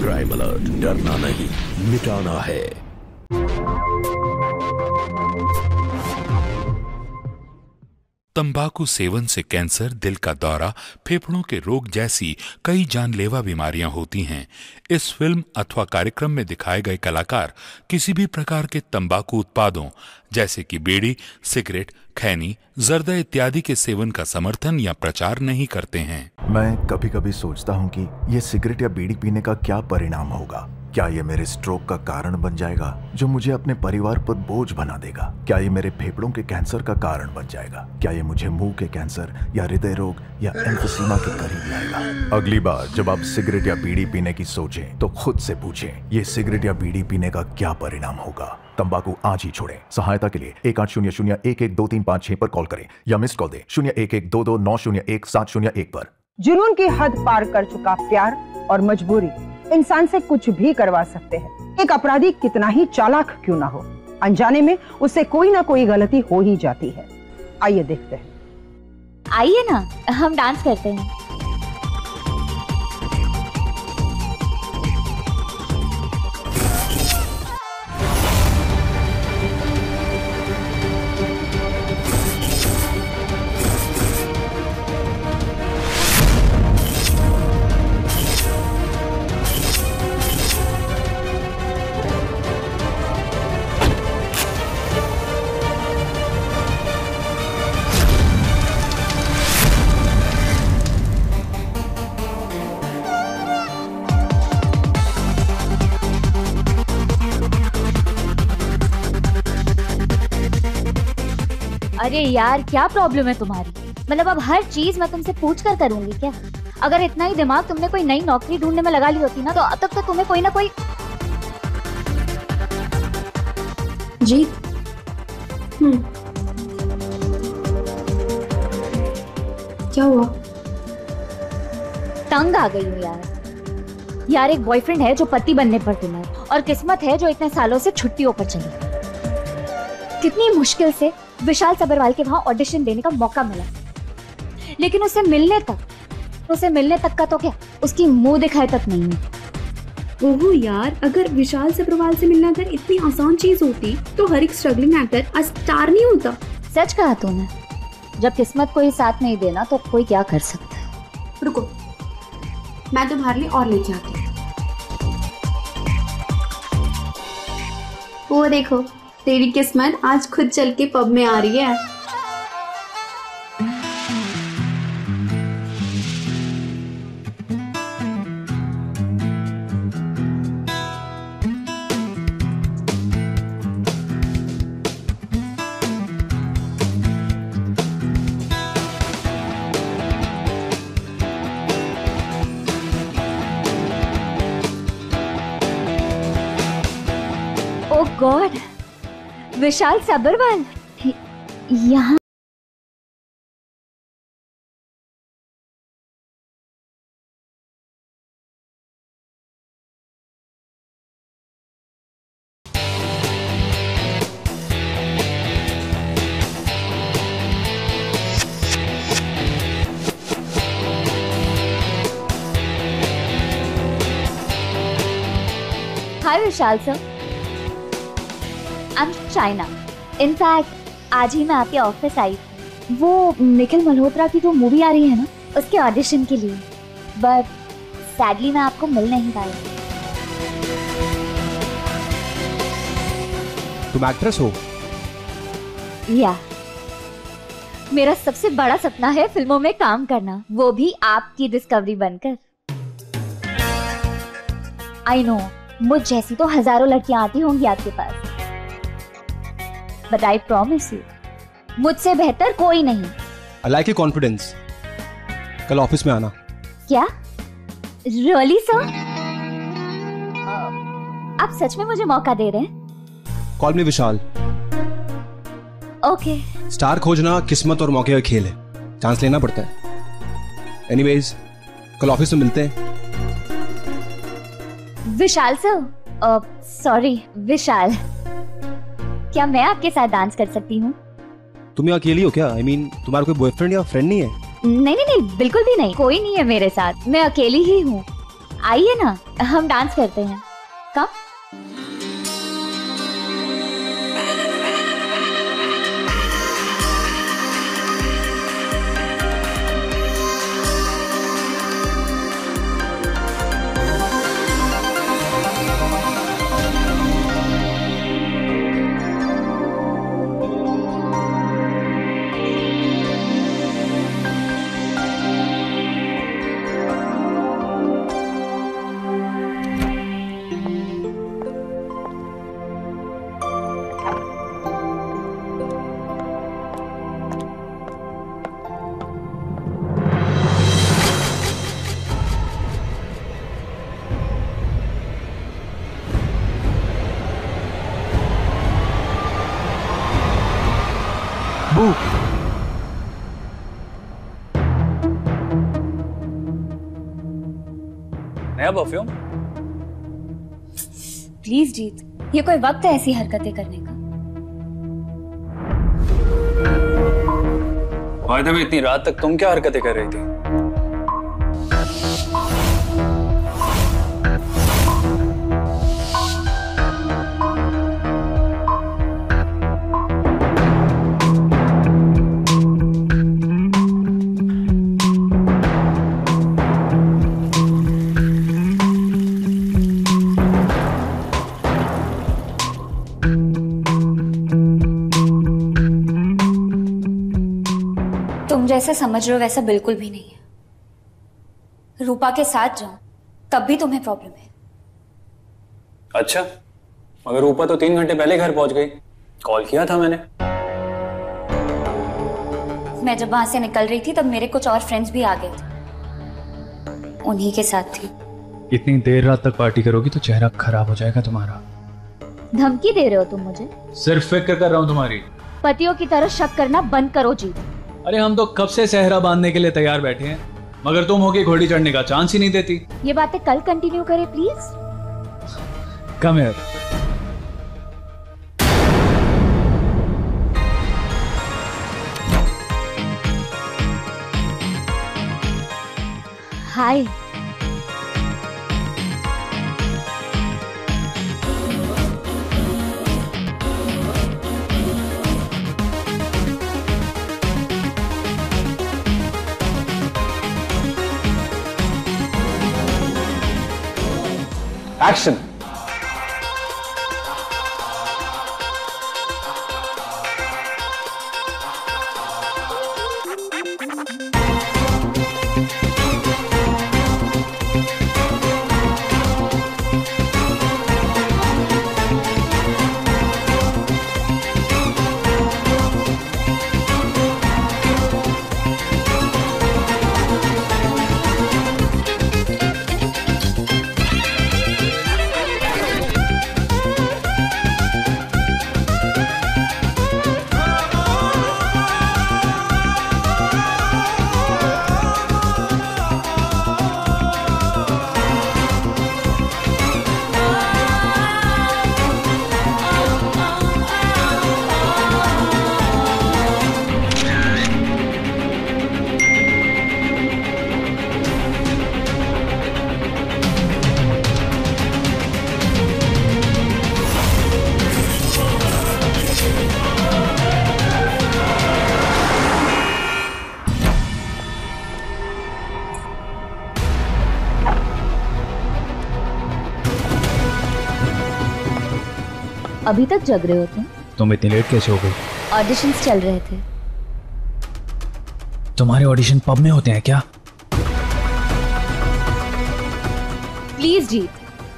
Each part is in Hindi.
क्राइम अलर्ट, डरना नहीं, मिटाना है। तंबाकू सेवन से कैंसर, दिल का दौरा, फेफड़ों के रोग जैसी कई जानलेवा बीमारियां होती हैं। इस फिल्म अथवा कार्यक्रम में दिखाए गए कलाकार किसी भी प्रकार के तंबाकू उत्पादों जैसे कि बीड़ी, सिगरेट, खैनी, जर्दा इत्यादि के सेवन का समर्थन या प्रचार नहीं करते हैं। मैं कभी कभी सोचता हूँ कि ये सिगरेट या बीड़ी पीने का क्या परिणाम होगा। क्या ये मेरे स्ट्रोक का कारण बन जाएगा जो मुझे अपने परिवार पर बोझ बना देगा? क्या ये मेरे फेफड़ों के कैंसर का कारण बन जाएगा? क्या ये मुझे मुंह के कैंसर या हृदय रोग या एम्फीसीमा के करीब लाएगा? अगली बार जब आप सिगरेट या बीड़ी पीने की सोचें तो खुद से पूछें, ये सिगरेट या बीड़ी पीने का क्या परिणाम होगा? तंबाकू आज ही छोड़ें। सहायता के लिए 1800-112356 पर कॉल करें या मिस्ड कॉल दें 01122901-701 पर। जुनून की हद पार कर चुका प्यार और मजबूरी इंसान से कुछ भी करवा सकते हैं। एक अपराधी कितना ही चालाक क्यों ना हो, अनजाने में उससे कोई ना कोई गलती हो ही जाती है। आइए देखते हैं। आइए ना, हम डांस करते हैं। अरे यार, क्या प्रॉब्लम है तुम्हारी? मतलब अब हर चीज मैं तुमसे पूछ कर करूंगी क्या? अगर इतना ही दिमाग तुमने कोई नई नौकरी ढूंढने में लगा ली होती ना, तो अब तक तो तुम्हें कोई ना कोई। जी क्या हुआ? तंग आ गई हूँ यार। एक बॉयफ्रेंड है जो पति बनने पर तुम है, और किस्मत है जो इतने सालों से छुट्टियों पर चली। कितनी मुश्किल से विशाल सबरवाल के वहां ऑडिशन देने का मौका मिला, लेकिन उसे मिलने तक का तो क्या, उसकी मुंह दिखाए तक नहीं है। ओहो यार, अगर विशाल सबरवाल से मिलना अगर इतनी आसान चीज होती तो हर एक स्ट्रगलिंग एक्टर आज स्टार नहीं होता। सच कहा तूने। जब किस्मत को ही साथ नहीं देना तो कोई क्या कर सकता है। रुको, मैं तुम्हारे लिए और लेके आती हूँ। वो देखो, तेरी किस्मत आज खुद चल के पब में आ रही है। ओह गॉड, विशाल सबरवाल यहाँ। Hi Vishal sir, I am China. In fact आज ही मैं आपके ऑफिस आई, वो निखिल मल्होत्रा की जो मूवी आ रही है ना, उसके ऑडिशन के लिए। बट सैडली मैं आपको मिल नहीं पाई। तुम एक्ट्रेस हो? या, मेरा सबसे बड़ा सपना है फिल्मों में काम करना, वो भी आपकी डिस्कवरी बनकर। आई नो, मुझ जैसी तो हजारों लड़कियां आती होंगी आपके पास, बट आई प्रॉमिस यू, मुझसे बेहतर कोई नहीं। I like your confidence. कल ऑफिस में आना। क्या? Really sir? आप सच में मुझे मौका दे रहे हैं? कॉल मी विशाल। ओके। स्टार खोजना किस्मत और मौके का खेल है, चांस लेना पड़ता है। एनीवेज, कल ऑफिस में मिलते हैं। विशाल सर, सॉरी विशाल, क्या मैं आपके साथ डांस कर सकती हूँ? तुम यहाँ अकेली हो क्या? I mean, तुम्हारा कोई बॉयफ्रेंड या फ्रेंड नहीं है? नहीं नहीं नहीं, बिल्कुल भी नहीं, कोई नहीं है मेरे साथ, मैं अकेली ही हूँ। आइए ना, हम डांस करते हैं। कम। नया परफ्यूम? प्लीज जीत, ये कोई वक्त है ऐसी हरकतें करने का? वायदा में इतनी रात तक तुम क्या हरकतें कर रही थी? तुम जैसा समझ रहे हो वैसा बिल्कुल भी नहीं है। रूपा के साथ जाऊं तब भी तुम्हें प्रॉब्लम है। अच्छा, मगर रूपा तो 3 घंटे पहले घर पहुंच गई। कॉल किया था मैंने। मैं जब वहां से निकल रही थी तब मेरे कुछ और फ्रेंड्स भी आ गए थे, उन्हीं के साथ थी। इतनी देर रात तक पार्टी करोगी तो चेहरा खराब हो जाएगा तुम्हारा। धमकी दे रहे हो तुम मुझे? सिर्फ फिक्र कर रहा हूँ तुम्हारी। पतियों की तरह शक करना बंद करो जी। अरे हम तो कब से सहरा बांधने के लिए तैयार बैठे हैं, मगर तुम होके घोड़ी चढ़ने का चांस ही नहीं देती। ये बातें कल कंटिन्यू करें please. Come here. Hi. Action. अभी तक जग रहे हो तुम इतनी लेट कैसे हो गई? ऑडिशंस चल रहे थे। तुम्हारे ऑडिशन पब में होते हैं क्या? प्लीज जीत,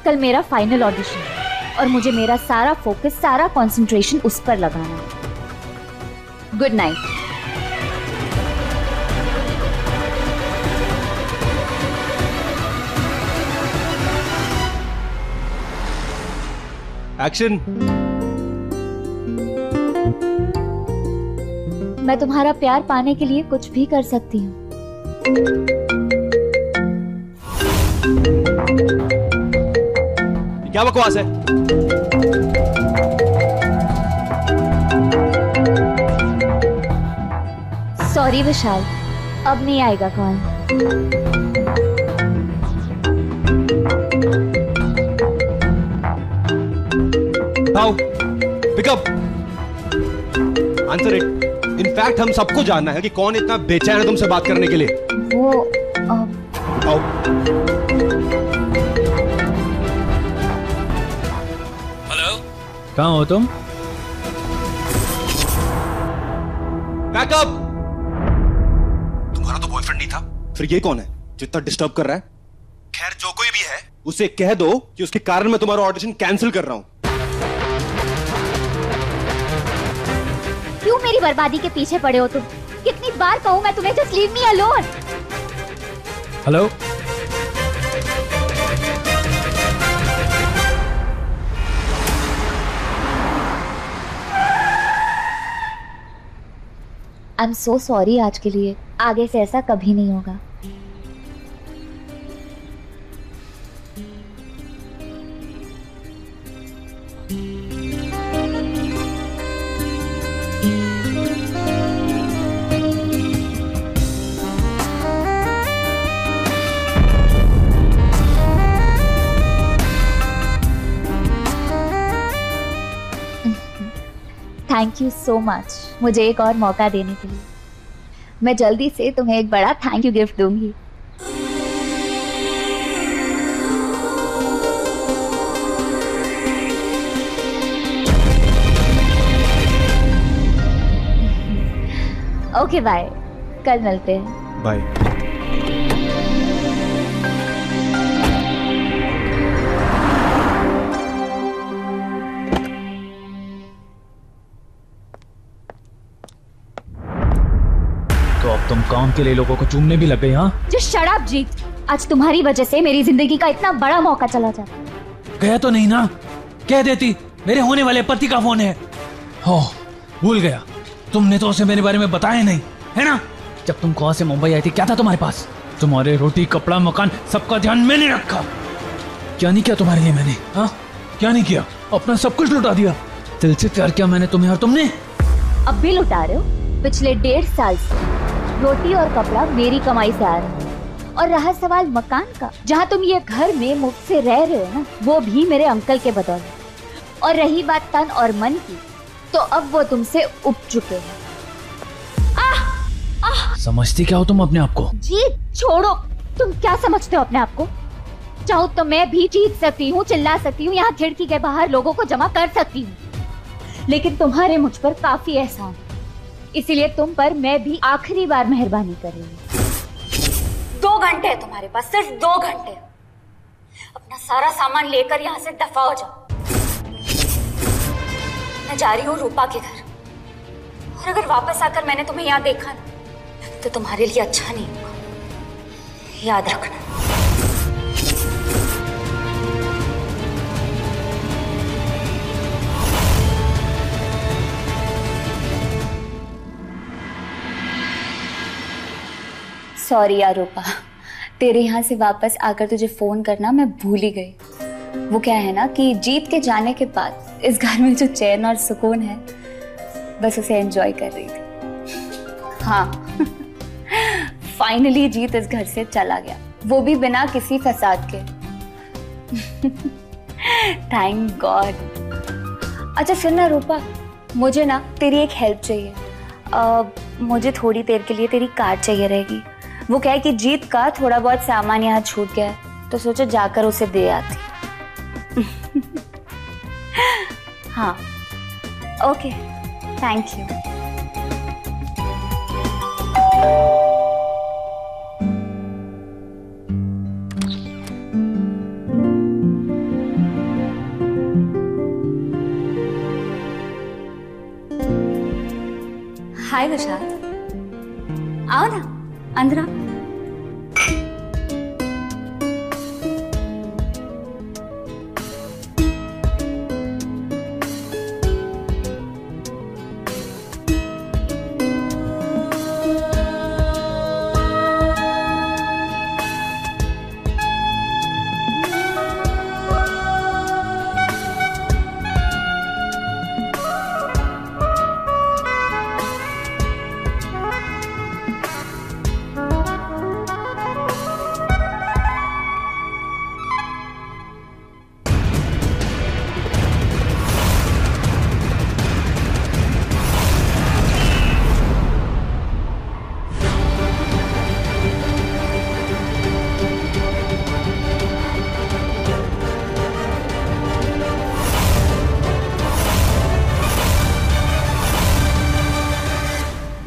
कल मेरा फाइनल ऑडिशन है और मुझे मेरा सारा फोकस, सारा कंसंट्रेशन उस पर लगाना है। Good night. एक्शन। मैं तुम्हारा प्यार पाने के लिए कुछ भी कर सकती हूँ। क्या बकवास है? सॉरी विशाल, अब नहीं आएगा कॉल। उठाओ, पिकअप, आंसर इट। इनफैक्ट हम सबको जानना है कि कौन इतना बेचैन है तुमसे बात करने के लिए। वो उठाओ। हेलो, कहाँ हो तुम? बैकअप। तुम्हारा तो बॉयफ्रेंड नहीं था, फिर ये कौन है जो इतना डिस्टर्ब कर रहा है? खैर जो कोई भी है उसे कह दो कि उसके कारण मैं तुम्हारा ऑडिशन कैंसिल कर रहा हूं। क्यों मेरी बर्बादी के पीछे पड़े हो तुम? कितनी बार कहूं मैं तुम्हें, just leave me alone. Hello, I am so sorry आज के लिए, आगे से ऐसा कभी नहीं होगा। थैंक यू सो मच मुझे एक और मौका देने के लिए। मैं जल्दी से तुम्हें एक बड़ा थैंक यू गिफ्ट दूंगी। ओके बाय, कल मिलते हैं। बाय। तो अब तुम काम के लिए लोगों को चूमने भी लग गई? हाँ, जस्ट शट अप जीत, आज तुम्हारी वजह से मेरी जिंदगी का इतना बड़ा मौका चला जाता। कह तो नहीं ना, कह देती मेरे होने वाले पति का फोन है। हो, भूल गया, तुमने तो उसे मेरे बारे में बताया नहीं, है ना? जब तुम गोवा से मुंबई आई थी क्या था तुम्हारे पास? तुम्हारे रोटी कपड़ा मकान सबका ध्यान मैंने रखा। क्या नहीं किया तुम्हारे लिए मैंने? हाँ, क्या नहीं किया? अपना सब कुछ लुटा दिया। दिल से प्यार किया मैंने तुम्हें और तुमने अब भी लुटा रहे हो। पिछले 1.5 साल से रोटी और कपड़ा मेरी कमाई से आ रहा है, और रहा सवाल मकान का, जहाँ तुम ये घर में मुफ्त से रह रहे हो ना, वो भी मेरे अंकल के बदौलत। और रही बात तन और मन की, तो अब वो तुमसे उब चुके हैं। समझती क्या हो तुम अपने आप को? जीत छोड़ो, तुम क्या समझते हो अपने आप को? चाहो तो मैं भी जीत सकती हूँ, चिल्ला सकती हूँ, यहाँ खिड़की के बाहर लोगों को जमा कर सकती हूँ, लेकिन तुम्हारे मुझ पर काफी एहसान, इसीलिए तुम पर मैं भी आखिरी बार मेहरबानी कर रही हूँ। 2 घंटे है तुम्हारे पास, सिर्फ 2 घंटे। अपना सारा सामान लेकर यहाँ से दफा हो जाओ। मैं जा रही हूँ रूपा के घर, और अगर वापस आकर मैंने तुम्हें यहाँ देखा ना, तो तुम्हारे लिए अच्छा नहीं होगा, याद रखना। सॉरी यार रूपा, तेरे यहाँ से वापस आकर तुझे फोन करना मैं भूल ही गई। वो क्या है ना कि जीत के जाने के बाद इस घर में जो चैन और सुकून है, बस उसे एंजॉय कर रही थी। हाँ फाइनली जीत इस घर से चला गया, वो भी बिना किसी फसाद के। Thank God. अच्छा सुन ना रूपा, मुझे ना तेरी एक हेल्प चाहिए। मुझे थोड़ी देर के लिए तेरी कार चाहिए रहेगी। वो क्या है कि जीत का थोड़ा बहुत सामान यहाँ छूट गया है, तो सोचा जाकर उसे दे आती। हाँ ओके, थैंक यू। हाय विशाल, आओ ना अंदर आओ।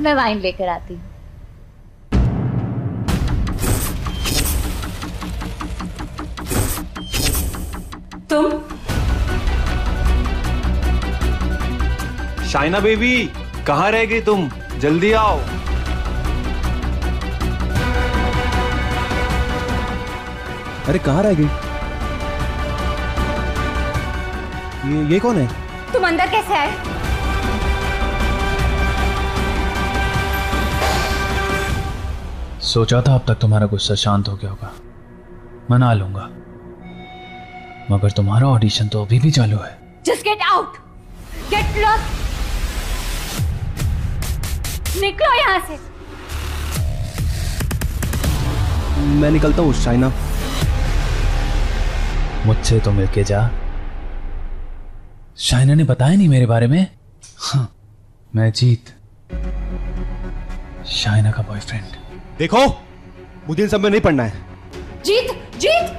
मैं वाइन लेकर आती हूँ। तुम शाइना बेबी, कहाँ रह गई तुम? जल्दी आओ। अरे कहाँ रह गई? ये कौन है? तुम अंदर कैसे आए? सोचा था अब तक तुम्हारा गुस्सा शांत हो गया होगा, मना लूंगा, मगर तुम्हारा ऑडिशन तो अभी भी चालू है। Just get out! Get lost! निकलो यहाँ से। मैं निकलता हूँ शाइना। मुझसे तो मिलके जा। शाइना ने बताया नहीं मेरे बारे में। हाँ, मैं जीत, शाइना का बॉयफ्रेंड। देखो, मुझे इन सब में नहीं पढ़ना है। जीत जीत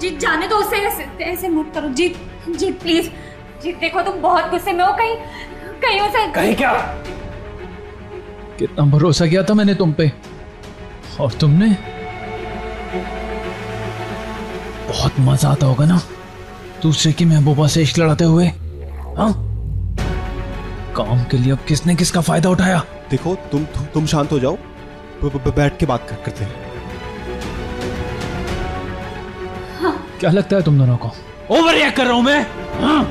जीत, जाने दो उसे। ऐसे मत करो जीत। जीत प्लीज। जीत देखो, तुम बहुत गुस्से में हो। कहीं उसे कहीं क्या? कितना भरोसा किया था मैंने तुम पे, और तुमने। बहुत मजा आता होगा ना दूसरे की महबूबा से इश्क लड़ाते हुए। हाँ, काम के लिए अब किसने किसका फायदा उठाया। देखो, तुम शांत हो जाओ, बैठ के बात करते हैं। हाँ। क्या लगता है तुम दोनों को ओवर रिएक्ट कर रहा हूं मैं? हाँ?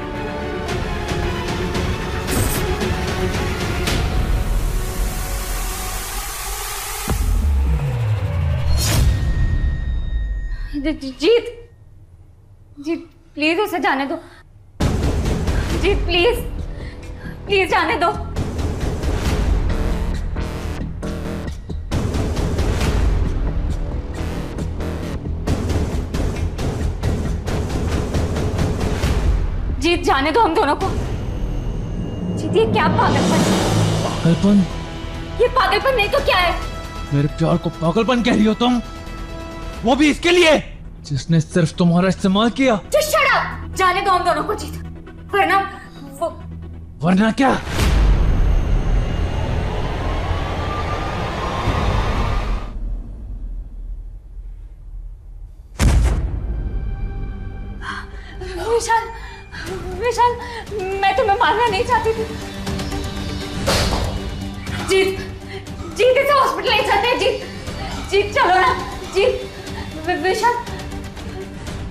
जीत जीत प्लीज उसे जाने दो। जीत प्लीज प्लीज जाने दो। जीत जाने दो हम दोनों को। जीत ये क्या पागलपन? पागलपन? ये पागलपन नहीं तो क्या है? मेरे प्यार को पागलपन कह रही हो तुम? वो भी इसके लिए जिसने सिर्फ तुम्हारा इस्तेमाल किया। Just shut up! जाने दो हम दोनों को जीत, वरना क्या? विशाल, विशाल, मैं तुम्हें मारना नहीं चाहती थी। जीत, जीत इसे हॉस्पिटल ले जाते हैं। जीत, जीत चलो ना। जीत, विशाल,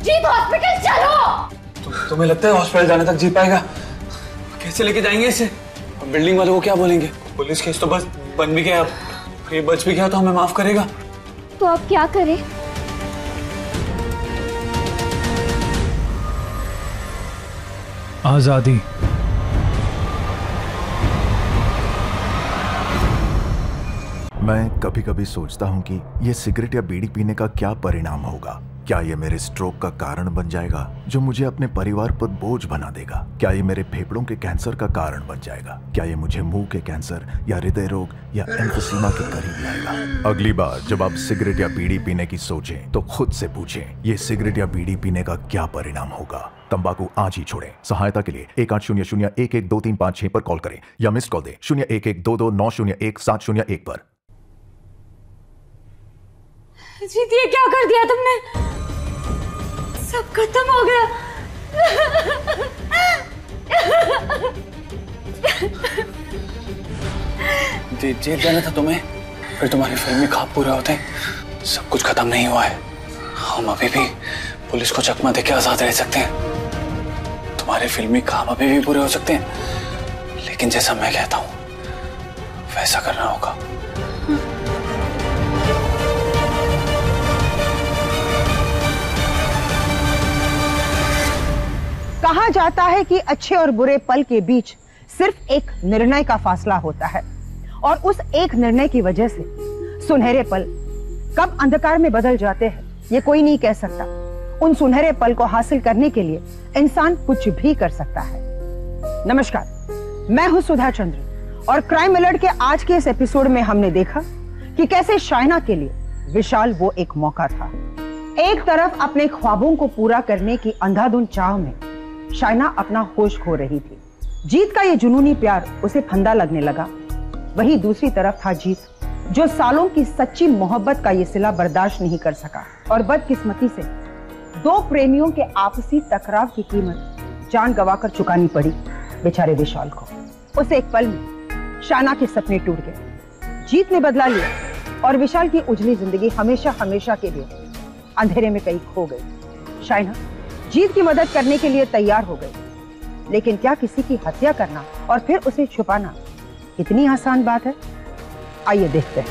जीत हॉस्पिटल चलो। तुम्हें लगता है हॉस्पिटल जाने तक जी पाएगा? कैसे लेके जाएंगे इसे? बिल्डिंग वालों को क्या बोलेंगे? पुलिस केस तो बस बन भी गया, अब ये बच भी गया तो हमें माफ करेगा? तो अब क्या करें? आजादी। मैं कभी कभी सोचता हूँ कि ये सिगरेट या बीड़ी पीने का क्या परिणाम होगा। क्या ये मेरे स्ट्रोक का कारण बन जाएगा जो मुझे अपने परिवार पर बोझ बना देगा? क्या ये मेरे फेफड़ों के कैंसर का कारण बन जाएगा? क्या ये मुझे मुंह के कैंसर या हृदय रोग या एम्फीसीमा के करीब लाएगा? अगली बार जब आप सिगरेट या बीड़ी पीने की सोचें तो खुद से पूछें, ये सिगरेट या बीड़ी पीने का क्या परिणाम होगा? तंबाकू आज ही छोड़ें। सहायता के लिए 1800-112356 पर कॉल करें या मिस्ड कॉल दें 01122901-701 पर। जीत, ये क्या कर दिया तुमने? सब खत्म हो गया। जेल जाना था तुम्हें, फिर तुम्हारे फिल्मी ख्वाब पूरे होते। सब कुछ खत्म नहीं हुआ है। हम अभी भी पुलिस को चकमा देके आजाद रह सकते हैं। तुम्हारे फिल्मी ख्वाब अभी भी पूरे हो सकते हैं, लेकिन जैसा मैं कहता हूं वैसा करना होगा। कहा जाता है कि अच्छे और बुरे पल के बीच सिर्फ एक निर्णय का फासला होता है, और उस एक निर्णय की वजह से सुनहरे पल कब अंधकार में बदल जाते हैं ये कोई नहीं कह सकता। उन सुनहरे पल को हासिल करने के लिए इंसान कुछ भी कर सकता है। नमस्कार, मैं हूं सुधा चंद्र, और क्राइम अलर्ट के आज के इस एपिसोड में हमने देखा कि कैसे शाइना के लिए विशाल वो एक मौका था। एक तरफ अपने ख्वाबों को पूरा करने की अंधाधुंध चाह में शाइना अपना होश खो रही थी। जीत का ये जुनूनी प्यार उसे फंदा लगने लगा, वही दूसरी तरफ था जीत, जो सालों की सच्ची मोहब्बत का ये सिला बर्दाश्त नहीं कर सका और बदकिस्मती से दो प्रेमियों के आपसी टकराव की कीमत जान गंवाकर चुकानी पड़ी बेचारे विशाल को। उसे एक पल में शाना के सपने टूट गए। जीत ने बदला लिया और विशाल की उजली जिंदगी हमेशा हमेशा के लिए अंधेरे में कहीं खो गई। शाइना जीत की मदद करने के लिए तैयार हो गई, लेकिन क्या किसी की हत्या करना और फिर उसे छुपाना इतनी आसान बात है? आइए देखते हैं।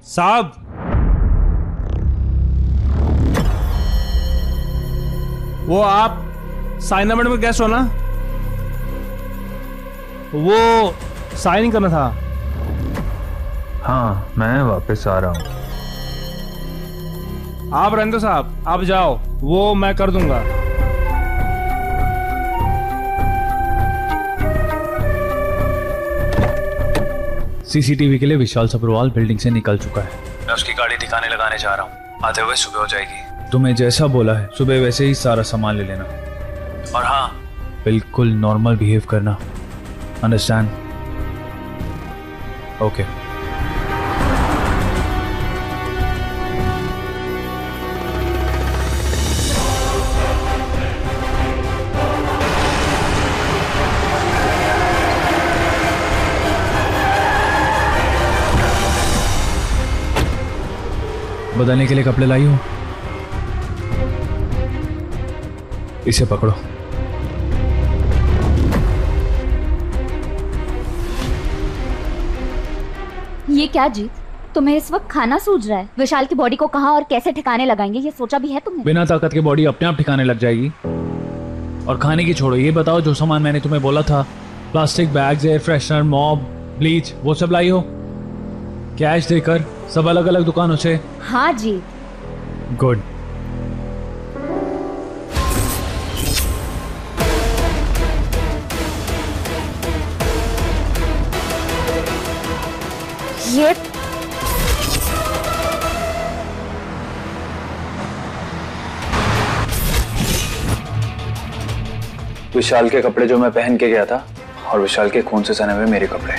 साहब, वो आप साइना मैडम का गेस्ट हो ना? वो साइन करना था। हाँ, मैं वापस आ रहा हूँ। आप रहने दो साहब, आप जाओ, वो मैं कर दूंगा। सीसीटीवी के लिए विशाल सब्रवाल बिल्डिंग से निकल चुका है। मैं उसकी गाड़ी ठिकाने लगाने जा रहा हूँ। आते हुए सुबह हो जाएगी। तुम्हें जैसा बोला है सुबह वैसे ही सारा सामान ले लेना। और हाँ, बिल्कुल नॉर्मल बिहेव करना, अंडरस्टैंड? ओके। बदलने के लिए कपड़े लाई हो? इसे पकड़ो। ये क्या जीत, तुम्हें इस वक्त खाना सूझ रहा है? विशाल की बॉडी को कहाँ और कैसे ठिकाने लगाएंगे ये सोचा भी है तुमने? बिना ताकत के बॉडी अपने आप ठिकाने लग जाएगी। और खाने की छोड़ो, ये बताओ जो सामान मैंने तुम्हें बोला था, plastic bags, air freshener, mob, bleach, वो सब लाई हो? कैश देकर सब अलग अलग दुकानों से? हाँ जी। गुड। ये विशाल के कपड़े जो मैं पहन के गया था और विशाल के खून से सने हुए मेरे कपड़े।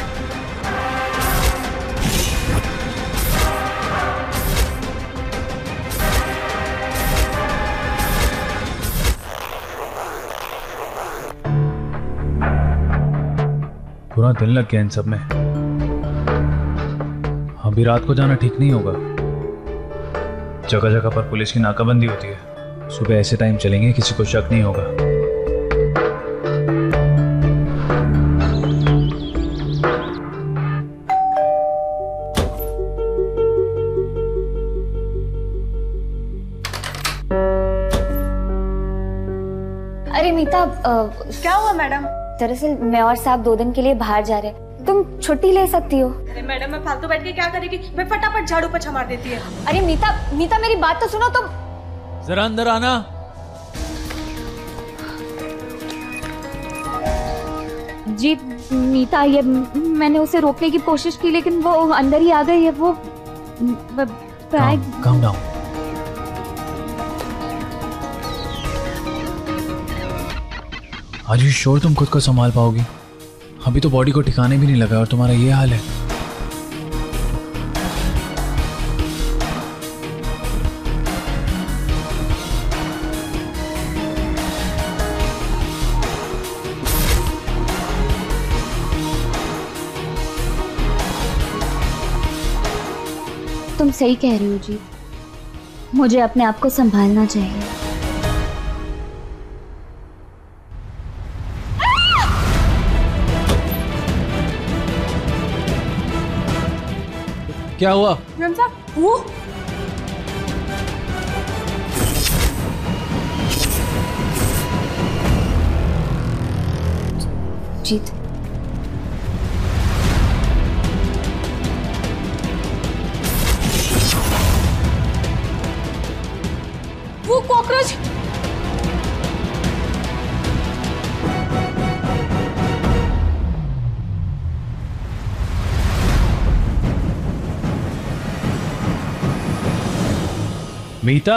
पूरा दिन लग गया इन सब में। अभी रात को जाना ठीक नहीं होगा। जगह जगह पर पुलिस की नाकाबंदी होती है। सुबह ऐसे टाइम चलेंगे किसी को शक नहीं होगा। अरे मीता, क्या हुआ मैडम? दरअसल मैं और साहब 2 दिन के लिए बाहर जा रहे हैं, तुम छुट्टी ले सकती हो। अरे मैडम, मैं फालतू बैठ के क्या करेगी? मैं फटाफट झाड़ू पोछा मार देती है। अरे मीता मेरी बात तो सुनो तुम। जरा अंदर आना। जी मीता, ये मैंने उसे रोकने की कोशिश की लेकिन वो अंदर ही आ गई है। वो काम डाउन। आज भी श्योर तुम खुद को संभाल पाओगी? अभी तो बॉडी को ठिकाने भी नहीं लगा और तुम्हारा ये हाल है। तुम सही कह रही हो जी, मुझे अपने आप को संभालना चाहिए। क्या हुआ? मैम साहब, वो जीत, वो कॉकरोच। मीता,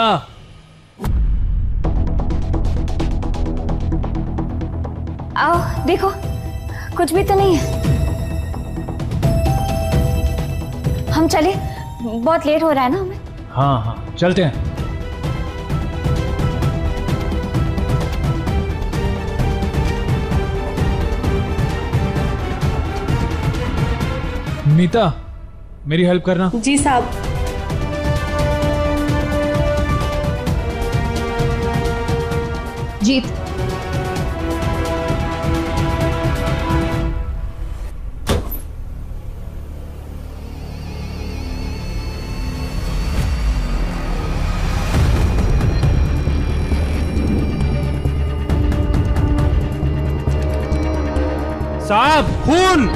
आओ देखो कुछ भी तो नहीं है। हम चले, बहुत लेट हो रहा है ना हमें। हाँ हाँ चलते हैं। मीता, मेरी हेल्प करना। जी साहब। जीत, साहब खून।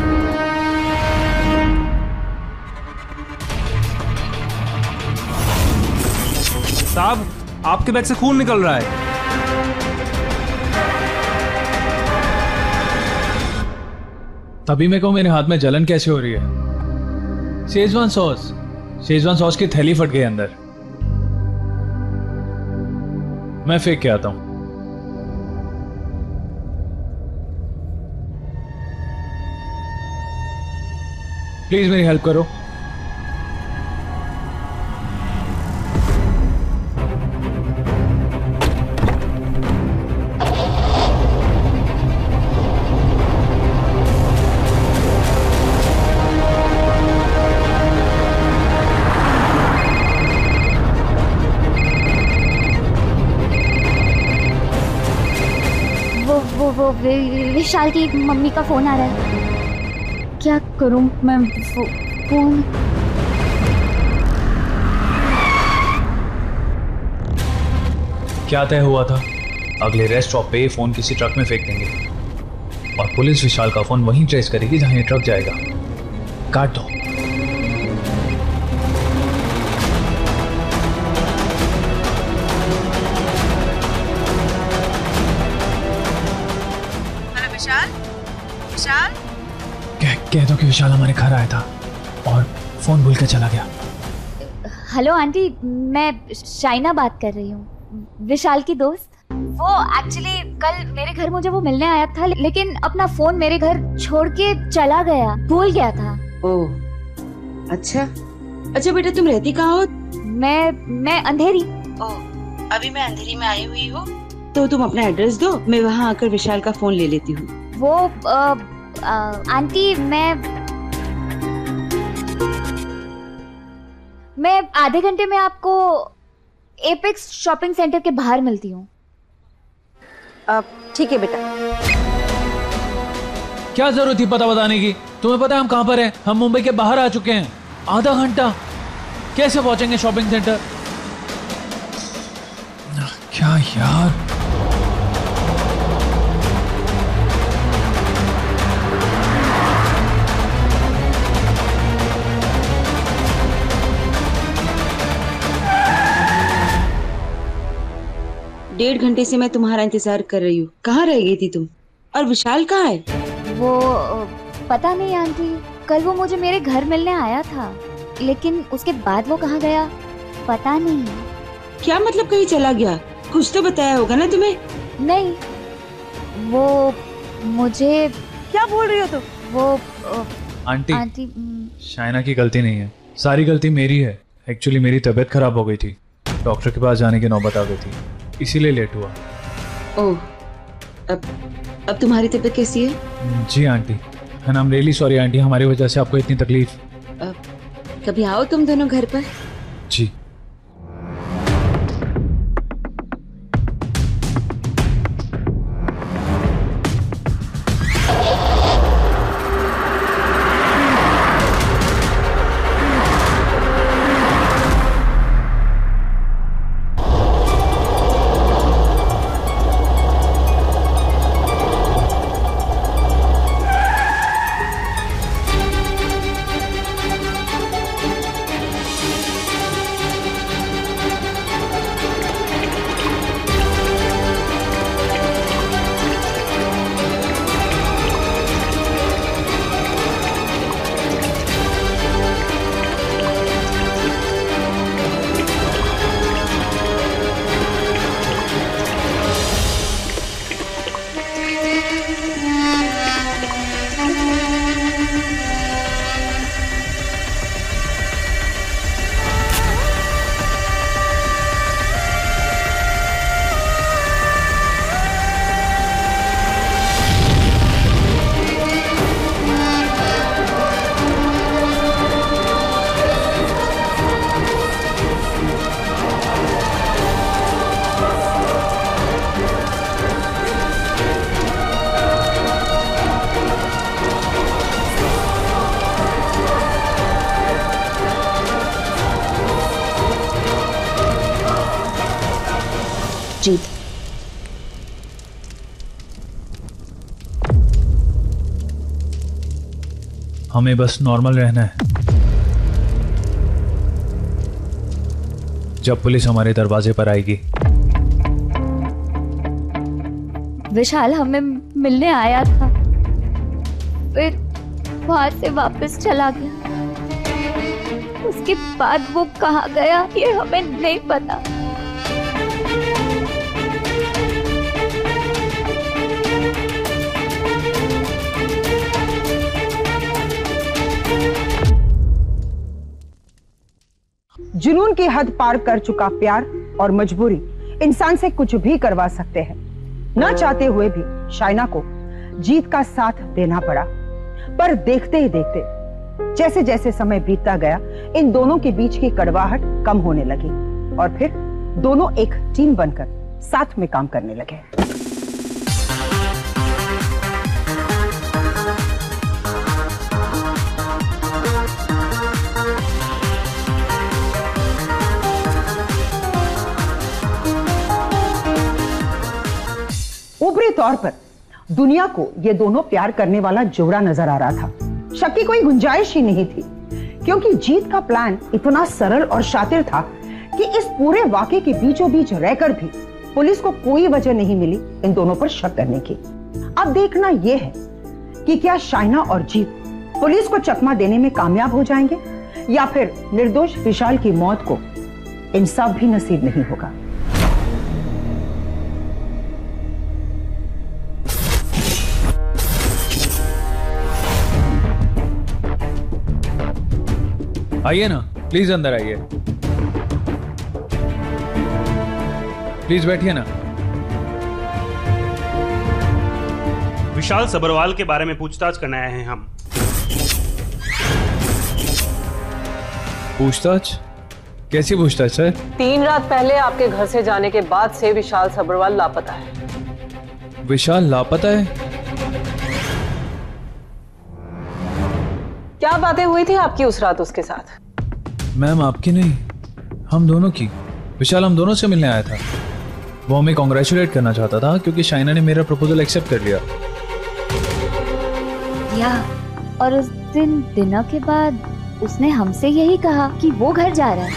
साहब आपके बैग से खून निकल रहा है। तभी मेरे को मेरे हाथ में जलन कैसे हो रही है? शेजवान सॉस की थैली फट गई अंदर। मैं फेंक के आता हूं। प्लीज मेरी हेल्प करो। वो विशाल की मम्मी का फोन आ रहा है। क्या करूं मैं? फोन क्या तय हुआ था? अगले रेस्ट स्टॉप पे फोन किसी ट्रक में फेंक देंगे और पुलिस विशाल का फोन वहीं ट्रेस करेगी जहां ये ट्रक जाएगा। काट दो। विशाल, कह दो कि विशाल हमारे घर आया था और फोन भूल के चला गया। हेलो आंटी, मैं शाइना बात कर रही हूँ, विशाल की दोस्त। वो एक्चुअली कल मेरे घर मुझे वो मिलने आया था, लेकिन अपना फोन मेरे घर छोड़ के चला गया, भूल गया था। ओह अच्छा बेटा, तुम रहती कहाँ हो? मैं अंधेरी। ओह अभी मैं अंधेरी में आई हुई हूँ, तो तुम अपना एड्रेस दो, मैं वहाँ आकर विशाल का फोन ले लेती हूँ। वो आंटी मैं आधे घंटे में आपको एपेक्स शॉपिंग सेंटर के बाहर मिलती हूँ। ठीक है बेटा। क्या जरूरत थी पता बताने की? तुम्हें पता है हम कहाँ पर हैं? हम मुंबई के बाहर आ चुके हैं। आधा घंटा कैसे पहुंचेंगे शॉपिंग सेंटर? क्या यार, डेढ़ घंटे से मैं तुम्हारा इंतजार कर रही हूँ। कहाँ रह गई थी तुम? और विशाल कहाँ है? वो पता नहीं आंटी, कल वो मुझे मेरे घर मिलने आया था, लेकिन उसके बाद वो कहाँ गया पता नहीं। क्या मतलब कहीं चला गया? कुछ तो बताया होगा ना तुम्हें? नहीं, वो मुझे। क्या बोल रही हो तुम? वो आंटी शाइना की गलती नहीं है, सारी गलती मेरी है। एक्चुअली मेरी तबीयत खराब हो गई थी, डॉक्टर के पास जाने की नौबत आ गई थी, इसीलिए लेट हुआ। ओह अब तुम्हारी तबीयत कैसी है? जी aunty, and I am really sorry aunty, हमारी वजह से आपको इतनी तकलीफ। कभी आओ तुम दोनों घर पर। जी। जीत। हमें बस नॉर्मल रहना है। जब पुलिस हमारे दरवाजे पर आएगी। विशाल हमें मिलने आया था, फिर वहां से वापस चला गया। उसके बाद वो कहाँ गया ये हमें नहीं पता। जुनून की हद पार कर चुका प्यार और मजबूरी इंसान से कुछ भी करवा सकते हैं। न चाहते हुए भी शाइना को जीत का साथ देना पड़ा, पर देखते ही देखते जैसे जैसे समय बीतता गया, इन दोनों के बीच की कड़वाहट कम होने लगी और फिर दोनों एक टीम बनकर साथ में काम करने लगे। ऊपरी तौर पर दुनिया को ये दोनों प्यार करने वाला जोड़ा नजर आ रहा था। शक की कोई गुंजाइश ही नहीं थी, क्योंकि जीत का प्लान इतना सरल और शातिर था कि इस पूरे वाकये के बीचों बीच रहकर भी पुलिस को कोई वजह नहीं मिली इन दोनों पर शक करने की। अब देखना यह है कि क्या शाइना और जीत पुलिस को चकमा देने में कामयाब हो जाएंगे या फिर निर्दोष विशाल की मौत को इंसाफ भी नसीब नहीं होगा। आइए ना, प्लीज अंदर आइए। प्लीज बैठिए ना। विशाल सबरवाल के बारे में पूछताछ करने आए हैं हम। पूछताछ? कैसी पूछताछ सर? 3 रात पहले आपके घर से जाने के बाद से विशाल सबरवाल लापता है। विशाल लापता है? क्या बातें हुई थी आपकी उस रात उसके साथ? मैम आपकी नहीं, हम दोनों की। विशाल हम दोनों से मिलने आया था। वो हमें कॉन्ग्रेचुलेट करना चाहता था क्योंकि शाइना ने मेरा प्रपोजल एक्सेप्ट कर लिया। या और उस दिन डिनर के बाद उसने हमसे यही कहा कि वो घर जा रहा है,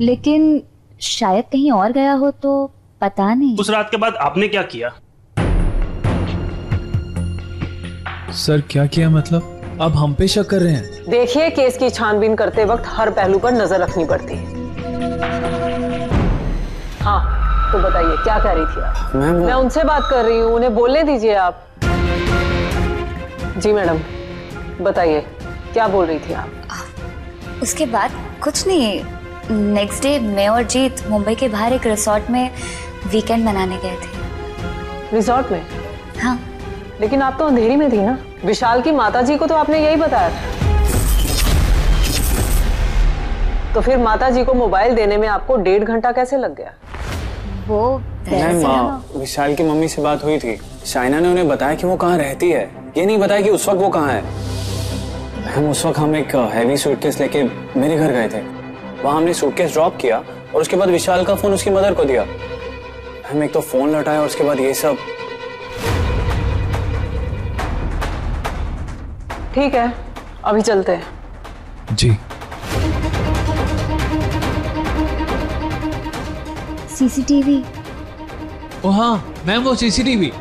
लेकिन शायद कहीं और गया हो तो पता नहीं। उस रात के बाद आपने क्या किया? सर क्या किया मतलब? अब हम पे शक कर रहे हैं? देखिए, केस की छानबीन करते वक्त हर पहलू पर नजर रखनी पड़ती है। हाँ तो बताइए क्या कह रही थी आप? मैं उनसे बात कर रही हूँ, उन्हें बोलने दीजिए आप। जी मैडम बताइए क्या बोल रही थी आप? उसके बाद कुछ नहीं। नेक्स्ट डे मैं और जीत मुंबई के बाहर एक रिसोर्ट में वीकेंड मनाने गए थे। रिसोर्ट में? हाँ। लेकिन आप तो अंधेरी में थी ना। विशाल की माताजी को तो आपने यही बताया था। तो फिर माताजी को मोबाइल देने में आपको 1.5 घंटा कैसे लग गया? वो विशाल की मम्मी से बात हुई थी। शाइना ने उन्हें बताया कि वो कहाँ रहती है, ये नहीं बताया कि उस वक्त वो कहाँ है। मैम उस वक्त हम एक हैवी सूटकेस लेके मेरे घर गए थे। वहाँ हमने सूटकेस ड्रॉप किया और उसके बाद विशाल का फोन उसकी मदर को दिया। हम एक तो फोन लौटाया और उसके बाद ये सब। ठीक है अभी चलते हैं। जी। सीसीटीवी? ओ हाँ मैम, वो सीसीटीवी।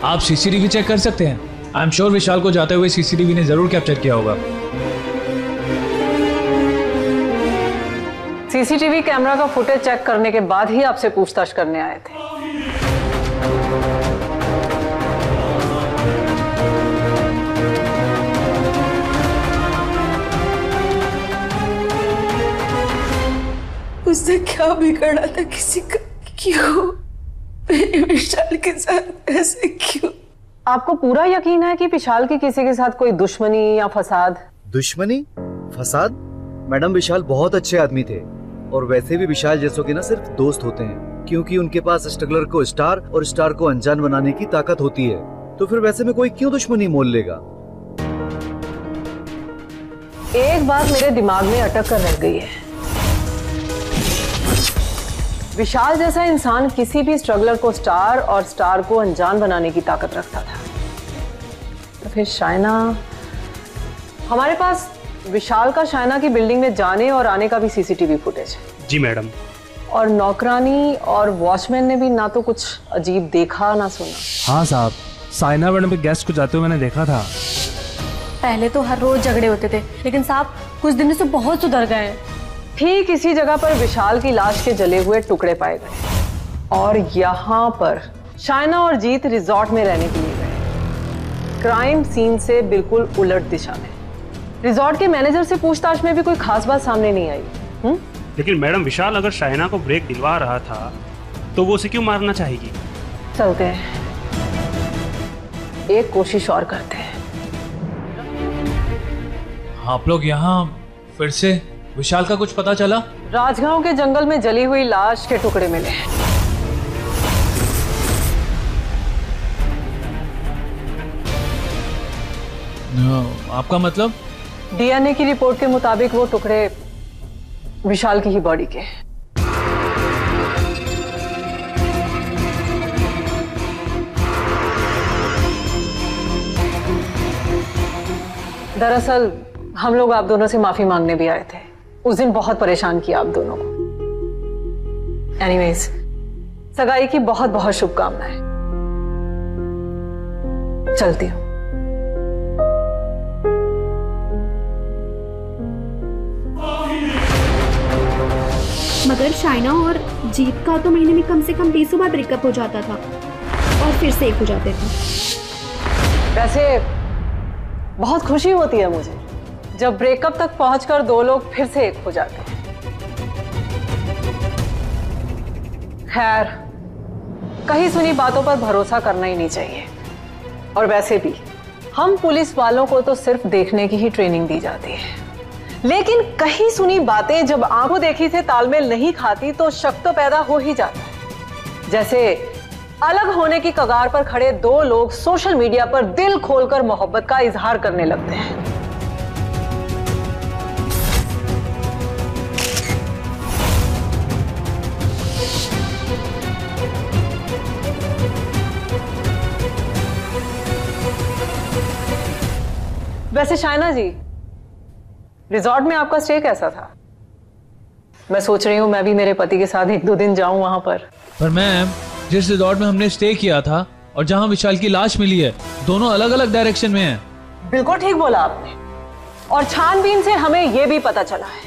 आप सीसीटीवी चेक कर सकते हैं। आई एम श्योर विशाल को जाते हुए सीसीटीवी ने जरूर कैप्चर किया होगा। सीसीटीवी कैमरा का फुटेज चेक करने के बाद ही आपसे पूछताछ करने आए थे। उसने क्या बिगाड़ा था किसी का? क्यों मेरे विशाल के साथ ऐसे क्यों? आपको पूरा यकीन है कि विशाल की किसी के साथ कोई दुश्मनी या फसाद? दुश्मनी? फसाद? मैडम विशाल बहुत अच्छे आदमी थे और वैसे भी विशाल जैसों के ना सिर्फ दोस्त होते हैं, क्योंकि उनके पास स्ट्रगलर को स्टार और स्टार को अनजान बनाने की ताकत होती है। तो फिर वैसे में कोई क्यों दुश्मनी मोल लेगा? एक बात मेरे दिमाग में अटक कर रह गई है। विशाल जैसा इंसान किसी भी स्ट्रगलर को स्टार और स्टार को अनजान बनाने की ताकत रखता था। तो फिर शाइना, हमारे पास विशाल का शाइना की बिल्डिंग में जाने और आने का भी सीसीटीवी फुटेज है। जी मैडम। और नौकरानी और वॉचमैन ने भी ना तो कुछ अजीब देखा ना सुना। हाँ साहब, शाइना मैडम के गेस्ट को जाते हुए मैंने देखा था। पहले तो हर रोज झगड़े होते थे, लेकिन साहब कुछ दिनों से बहुत सुधर गए हैं। ठीक इसी जगह पर विशाल की लाश के जले हुए टुकड़े पाए गए और यहाँ पर शाइना और जीत रिजॉर्ट में रहने के लिए गए, क्राइम सीन से बिल्कुल उलट दिशा में। रिजॉर्ट के मैनेजर से पूछताछ में भी कोई खास बात सामने नहीं आई। लेकिन मैडम, विशाल अगर शाइना को ब्रेक दिलवा रहा था तो वो उसे क्यों मारना चाहेगी? चलते हैं, एक कोशिश और करते हैं। आप लोग यहाँ फिर से? विशाल का कुछ पता चला? राजगांव के जंगल में जली हुई लाश के टुकड़े मिले हैं। आपका मतलब? डीएनए की रिपोर्ट के मुताबिक वो टुकड़े विशाल की ही बॉडी के। दरअसल हम लोग आप दोनों से माफी मांगने भी आए थे। उस दिन बहुत परेशान किया आप दोनों को। एनीवेज, सगाई की बहुत बहुत शुभकामनाएं। चलती हूँ। मगर शाइना और जीत का तो महीने में कम से कम 20 बार ब्रेकअप हो जाता था और फिर से एक हो जाते थे। वैसे बहुत खुशी होती है मुझे जब ब्रेकअप तक पहुंचकर दो लोग फिर से एक हो जाते हैं। खैर, कहीं सुनी बातों पर भरोसा करना ही नहीं चाहिए। और वैसे भी हम पुलिस वालों को तो सिर्फ देखने की ही ट्रेनिंग दी जाती है, लेकिन कहीं सुनी बातें जब आंखों देखी से तालमेल नहीं खाती तो शक तो पैदा हो ही जाता है। जैसे अलग होने की कगार पर खड़े दो लोग सोशल मीडिया पर दिल खोलकर मोहब्बत का इजहार करने लगते हैं। वैसे शाइना जी, रिजॉर्ट में आपका स्टे कैसा था? मैं सोच रही हूँ मैं भी मेरे पति के साथ 1-2 दिन जाऊं वहां पर। मैम, जिस रिजॉर्ट में हमने स्टे किया था और जहां विशाल की लाश मिली है, दोनों अलग अलग डायरेक्शन में हैं। बिल्कुल ठीक बोला आपने। और छानबीन से हमें यह भी पता चला है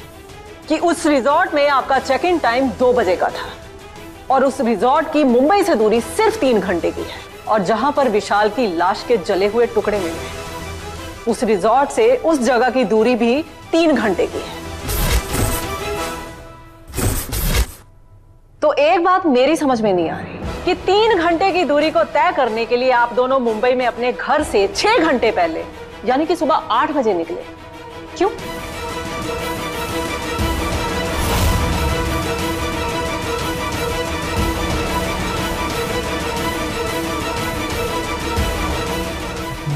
कि उस रिजॉर्ट में आपका चेक इन टाइम 2 बजे का था और उस रिजॉर्ट की मुंबई से दूरी सिर्फ 3 घंटे की है। और जहां पर विशाल की लाश के जले हुए टुकड़े मिले हैं, उस रिजॉर्ट से उस जगह की दूरी भी 3 घंटे की है। तो एक बात मेरी समझ में नहीं आ रही कि 3 घंटे की दूरी को तय करने के लिए आप दोनों मुंबई में अपने घर से 6 घंटे पहले, यानी कि सुबह 8 बजे निकले। क्यों?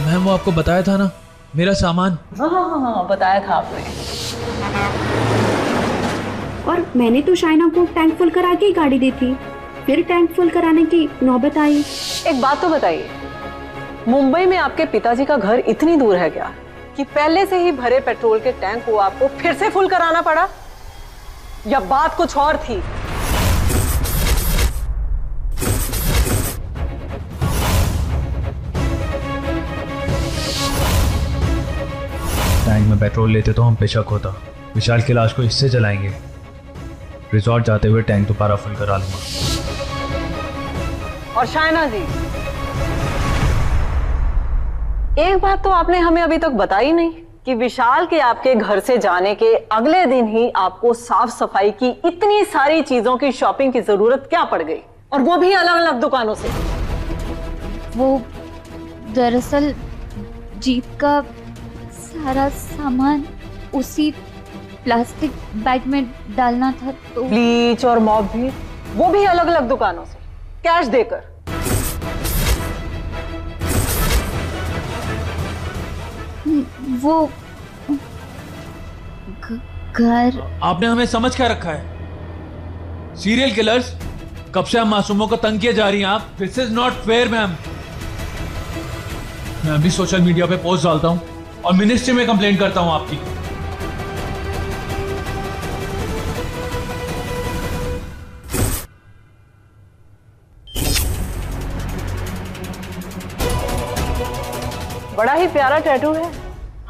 मैम, वो आपको बताया था ना, मेरा सामान। हाँ, बताया था आपने। और मैंने तो शाइना को टैंक फुल करा के ही गाड़ी दी थी, फिर टैंक फुल कराने की नौबत आई। एक बात तो बताइए, मुंबई में आपके पिताजी का घर इतनी दूर है क्या कि पहले से ही भरे पेट्रोल के टैंक को आपको फिर से फुल कराना पड़ा, या बात कुछ और थी? टैंक में पेट्रोल लेते तो हम पे शक होता। विशाल की लाश को इससे जलाएंगे। रिजॉर्ट जाते हुए टैंक दोबारा फुल करा लूंगा। और शाइना जी, एक बात तो आपने हमें अभी तक बताई नहीं कि विशाल के आपके घर से जाने के अगले दिन ही आपको साफ सफाई की इतनी सारी चीजों की शॉपिंग की जरूरत क्या पड़ गई, और वो भी अलग अलग दुकानों से। वो दरअसल जीत का सारा सामान उसी प्लास्टिक बैग में डालना था, तो ब्लीच और मॉप भी, वो भी अलग अलग दुकानों से कैश देकर। वो घर। आपने हमें समझ क्या रखा है? सीरियल किलर्स, कब से हम मासूमों को तंग किए जा रही हैं आप? This is not fair ma'am. मैं अभी सोशल मीडिया पे पोस्ट डालता हूं और मिनिस्ट्री में कंप्लेंट करता हूं आपकी। बड़ा ही प्यारा टैटू है,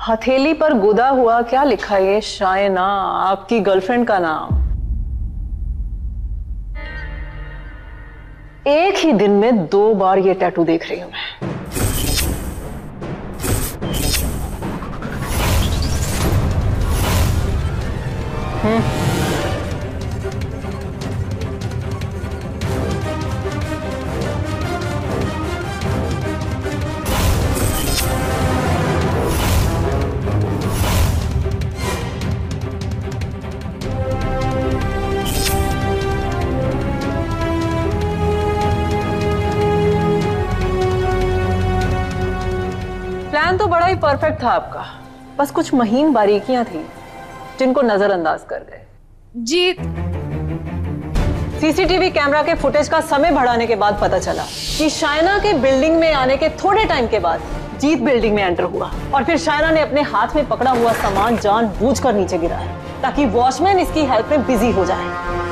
हथेली पर गुदा हुआ। क्या लिखा है ये? शायना, आपकी गर्लफ्रेंड का नाम। एक ही दिन में 2 बार ये टैटू देख रही हूं मैं। प्लान तो बड़ा ही परफेक्ट था आपका, बस कुछ महीन बारीकियां थी जिनको नजरअंदाज कर गए। जीत, सीसीटीवी कैमरा के फुटेज का समय बढ़ाने के बाद पता चला कि शायना के बिल्डिंग में आने के थोड़े टाइम के बाद जीत बिल्डिंग में एंटर हुआ और फिर शायना ने अपने हाथ में पकड़ा हुआ सामान जानबूझकर नीचे गिराया ताकि वॉचमैन इसकी हेल्प में बिजी हो जाए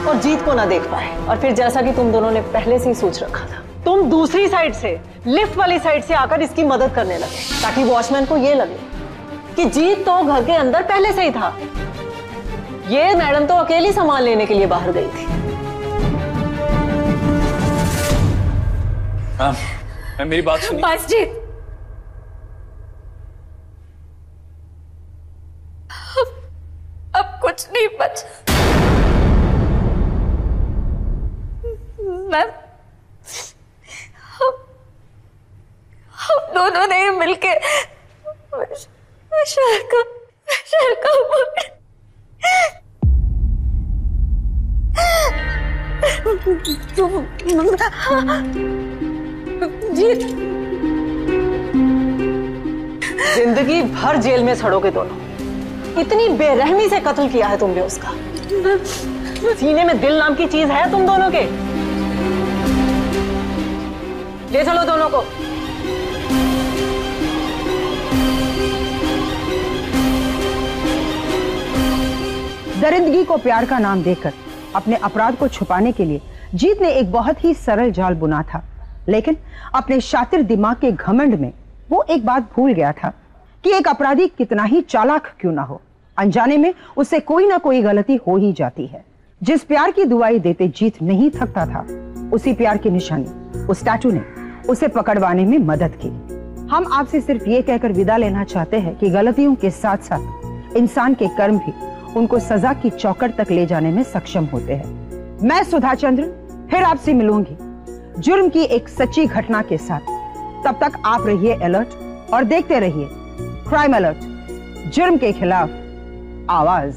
और जीत को ना देख पाए। और फिर जैसा कि तुम दोनों ने पहले से ही सोच रखा था, तुम दूसरी साइड से, लिफ्ट वाली साइड से आकर इसकी मदद करने लगे ताकि वॉचमैन को ये लगे कि जीत तो घर के अंदर पहले से ही था, ये मैडम तो अकेली सामान लेने के लिए बाहर गई थी। मैम मेरी बात सुनिए। बस जीत, अब कुछ नहीं बचा। मैम, हम दोनों ने मिलके विशाल का जीत, जिंदगी भर जेल में सड़ोगे दोनों। इतनी बेरहमी से कत्ल किया है तुमने उसका। सीने में दिल नाम की चीज है तुम दोनों के। ले चलो दोनों को। दरिंदगी को प्यार का नाम देकर अपने अपराध को छुपाने के लिए जीत ने एक बहुत ही सरल जाल बुना था, लेकिन अपने शातिर दिमाग के घमंड में वो एक बात भूल गया था कि एक अपराधी कितना ही चालाक क्यों ना हो, अनजाने में उससे कोई ना कोई गलती हो ही जाती है। जिस प्यार की दुआई देते जीत नहीं थकता था, उसी प्यार की निशानी उस टैटू ने उसे पकड़वाने में मदद की। हम आपसे सिर्फ ये कहकर विदा लेना चाहते हैं कि गलतियों के साथ साथ इंसान के कर्म भी उनको सजा की चौखट तक ले जाने में सक्षम होते हैं। मैं सुधा चंद्र फिर आपसे मिलूंगी जुर्म की एक सच्ची घटना के साथ। तब तक आप रहिए अलर्ट और देखते रहिए क्राइम अलर्ट, जुर्म के खिलाफ आवाज।